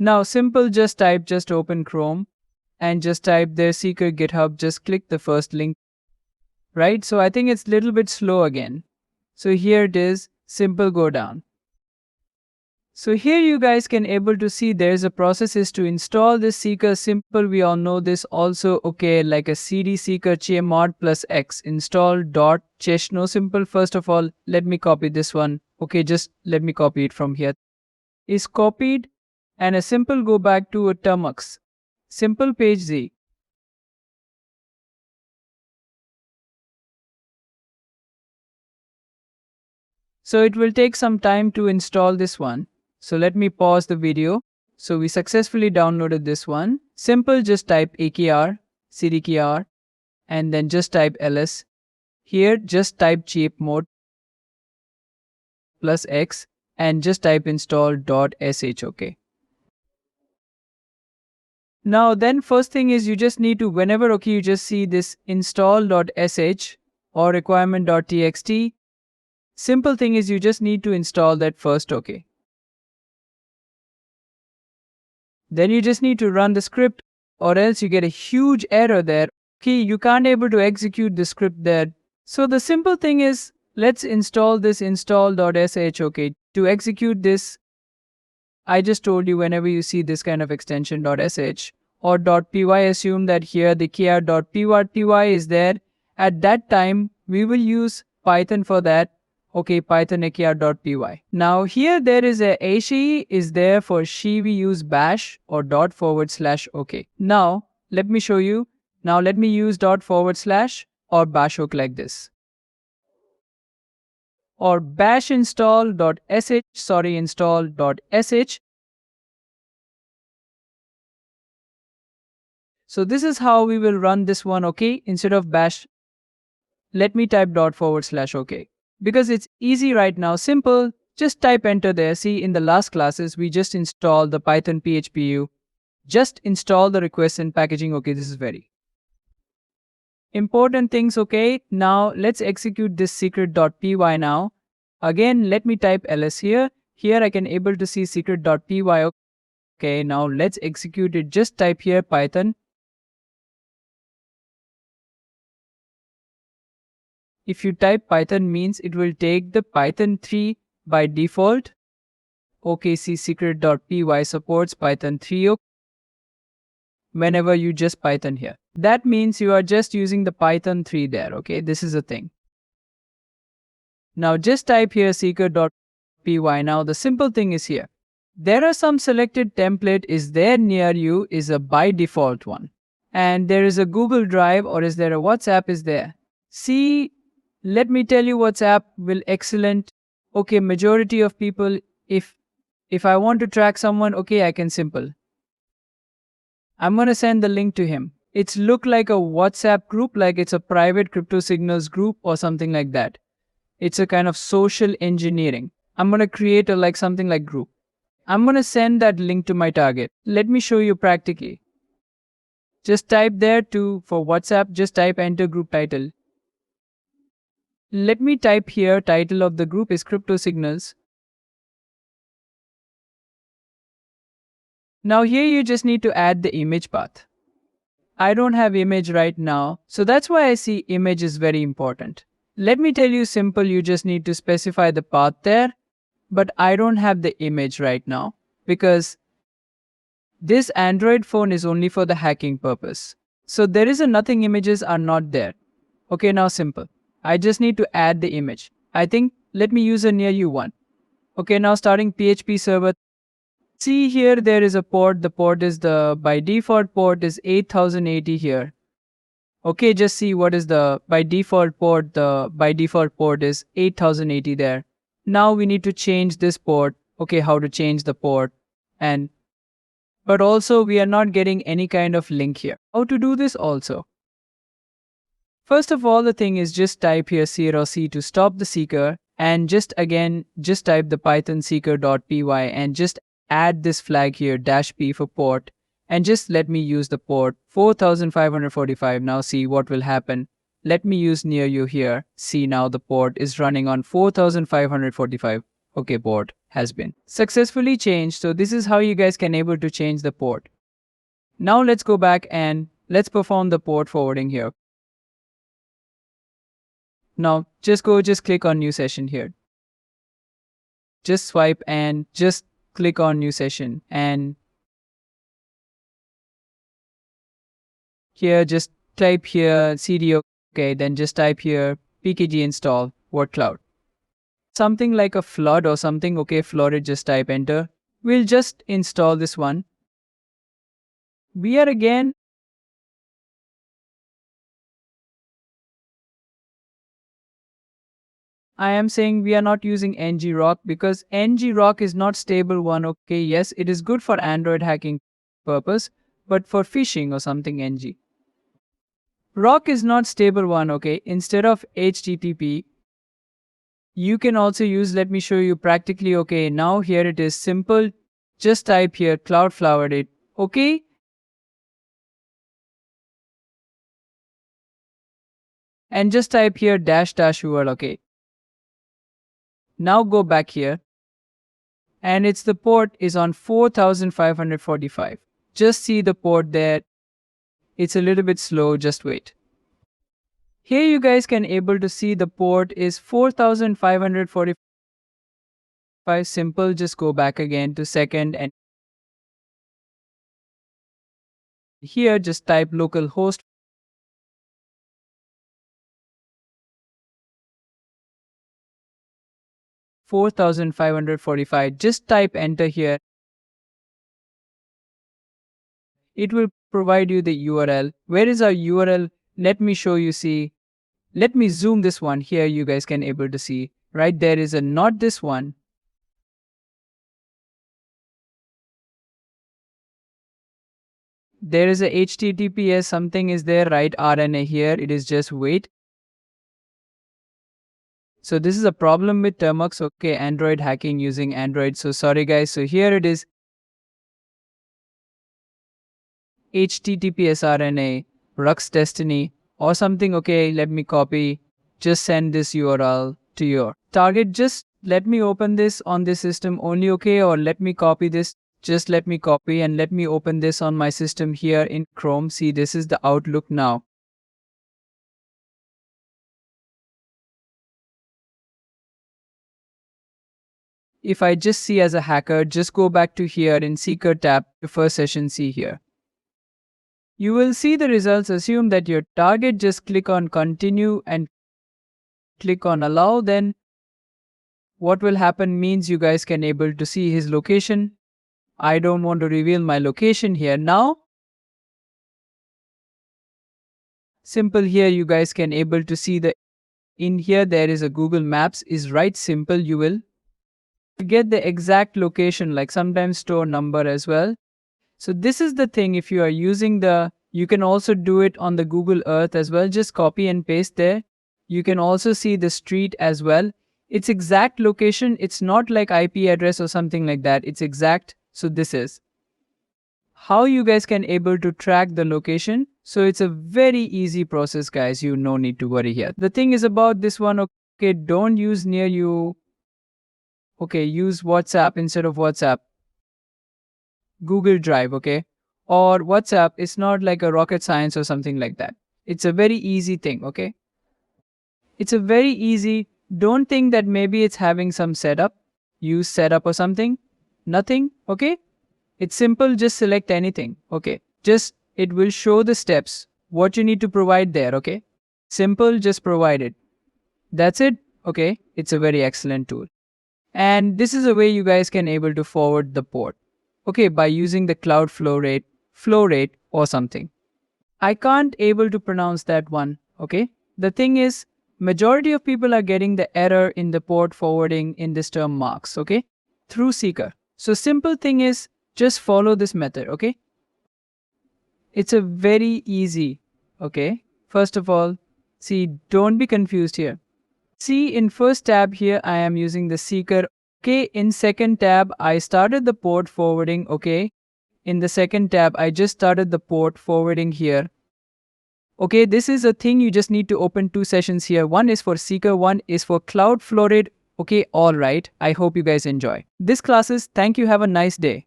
Now simple, just open Chrome and just type their Seeker GitHub, just click the first link, right? So I think it's a little bit slow again. So here it is, simple, go down. So here you guys can able to see there's a process is to install this Seeker. Simple, we all know this also, okay, like a cd seeker chmod plus x install dot chesh. No, simple, first of all, let me copy this one. Okay, just let me copy it from here. Is copied, and a simple go back to a Termux. Simple page Z. So it will take some time to install this one. So let me pause the video. So we successfully downloaded this one. Simple, just type akr, cdkr, and then just type ls. Here just type chmod plus x and just type install.sh, okay. Now then first thing is you just need to, whenever okay, you just see this install.sh or requirement.txt. Simple thing is you just need to install that first, okay. Then you just need to run the script or else you get a huge error there. Okay, you can't able to execute the script there. So the simple thing is, let's install this install.sh, okay. To execute this, I just told you whenever you see this kind of extension .sh or .py, assume that here the kr.py is there. At that time, we will use Python for that. Okay, Python akr.py. Now here there is a she is there for she, we use bash or /, okay. Now let me show you. Now let me use // or bash hook like this. Or bash install.sh, install.sh. So this is how we will run this one, okay. Instead of bash, let me type // okay. Because it's easy right now, simple, just type enter there. See, in the last classes, we just installed the Python PHPU. Just install the requests and packaging, okay, this is very important things, okay. Now, let's execute this secret.py now. Again, let me type ls here. Here I can able to see secret.py, okay. Now, let's execute it. Just type here Python. If you type Python means it will take the Python 3 by default. Okay, see secret.py supports Python 3. Whenever you just Python here. That means you are just using the Python 3 there, okay. This is a thing. Now just type here seeker.py. Now the simple thing is here. There are some selected template is there near you is a by default one. And there is a Google Drive or is there a WhatsApp is there. See, let me tell you WhatsApp will excellent. Okay, majority of people, if I want to track someone, okay, I can simple. I'm gonna send the link to him. It's look like a WhatsApp group, like it's a private crypto signals group or something like that. It's a kind of social engineering. I'm gonna create a like something like group. I'm gonna send that link to my target. Let me show you practically. Just type there for WhatsApp, just type enter group title. Let me type here, title of the group is Crypto Signals. Now here you just need to add the image path. I don't have image right now, so that's why I see image is very important. Let me tell you simple, you just need to specify the path there, but I don't have the image right now because this Android phone is only for the hacking purpose. So there is nothing, images are not there. Okay, now simple. I just need to add the image. I think, let me use a near you one. Okay, now starting PHP server. See here, there is a port. The port is by default port is 8080 here. Okay, just see what is the by default port. The by default port is 8080 there. Now we need to change this port. Okay, how to change the port. But also we are not getting any kind of link here. How to do this also? First of all, the thing is just type here C to stop the seeker and just type the Python seeker.py and just add this flag here -p for port and just let me use the port 4545. Now see what will happen. Let me use near you here. See now the port is running on 4545. Okay, port. has been successfully changed. So this is how you guys can able to change the port. Now let's go back and let's perform the port forwarding here. Now just click on new session here. Just swipe and just click on new session, and here just type here cd, okay, then just type here pkg install word cloud. Something like a flood or something, okay, flooded, just type enter. We'll just install this one. We are again I am saying we are not using ng-rock because ng-rock is not stable one, okay. Yes, it is good for Android hacking purpose, but for phishing or something ng. Rock is not stable one, okay. Instead of HTTP, you can also use, let me show you practically, okay. Now here it is simple. Just type here Cloudflared it, okay. And just type here --URL, okay. Now go back here. And it's the port is on 4545. Just see the port there. It's a little bit slow, just wait. Here you guys can able to see the port is 4545. Simple, just go back again to second, and here just type localhost 4545. Just type enter here. It will provide you the URL. Where is our URL? Let me show you, see. Let me zoom this one. Here you guys can able to see. Right there is a not this one. There is a HTTPS something is there, right? RNA here. It is just wait. So this is a problem with Termux, okay, Android hacking using Android. So sorry guys. So here it is HTTPS RNA Rux Destiny or something, okay. Let me copy. Just send this URL to your target. Just let me open this on this system only, okay, or let me copy this. Just let me copy and let me open this on my system here in Chrome. See, this is the Outlook now. If I just see as a hacker, just go back to here in Seeker tab, the first session, see here. You will see the results. Assume that your target, just click on continue and click on allow. Then what will happen means you guys can able to see his location. I don't want to reveal my location here now. Simple, here you guys can able to see the in here there is a Google Maps is right. Simple, you will get the exact location, like sometimes store number as well. So this is the thing, if you are using you can also do it on the Google Earth as well. Just copy and paste there. You can also see the street as well. It's exact location. It's not like IP address or something like that. It's exact. So this is how you guys can able to track the location. So it's a very easy process, guys. You no need to worry here. The thing is about this one, okay, don't use near you. Okay, use WhatsApp instead of WhatsApp. Google Drive, okay? Or WhatsApp is not like a rocket science or something like that. It's a very easy thing, okay? It's a very easy. Don't think that maybe it's having some setup. Use setup or something. Nothing, okay? It's simple, just select anything, okay? Just, it will show the steps, what you need to provide there, okay? Simple, just provide it. That's it, okay? It's a very excellent tool. And this is a way you guys can able to forward the port, okay, by using the Cloudflared, flow rate or something. I can't able to pronounce that one, okay? The thing is, majority of people are getting the error in the port forwarding in this term marks, okay, through Seeker. So simple thing is, just follow this method, okay? It's a very easy, okay? First of all, see, don't be confused here. See, in first tab here, I am using the Seeker. Okay, in second tab, I started the port forwarding, okay? In the second tab, I just started the port forwarding here. Okay, this is a thing you just need to open two sessions here. One is for Seeker, one is for Cloudflared. Okay, alright. I hope you guys enjoy. This classes, thank you, have a nice day.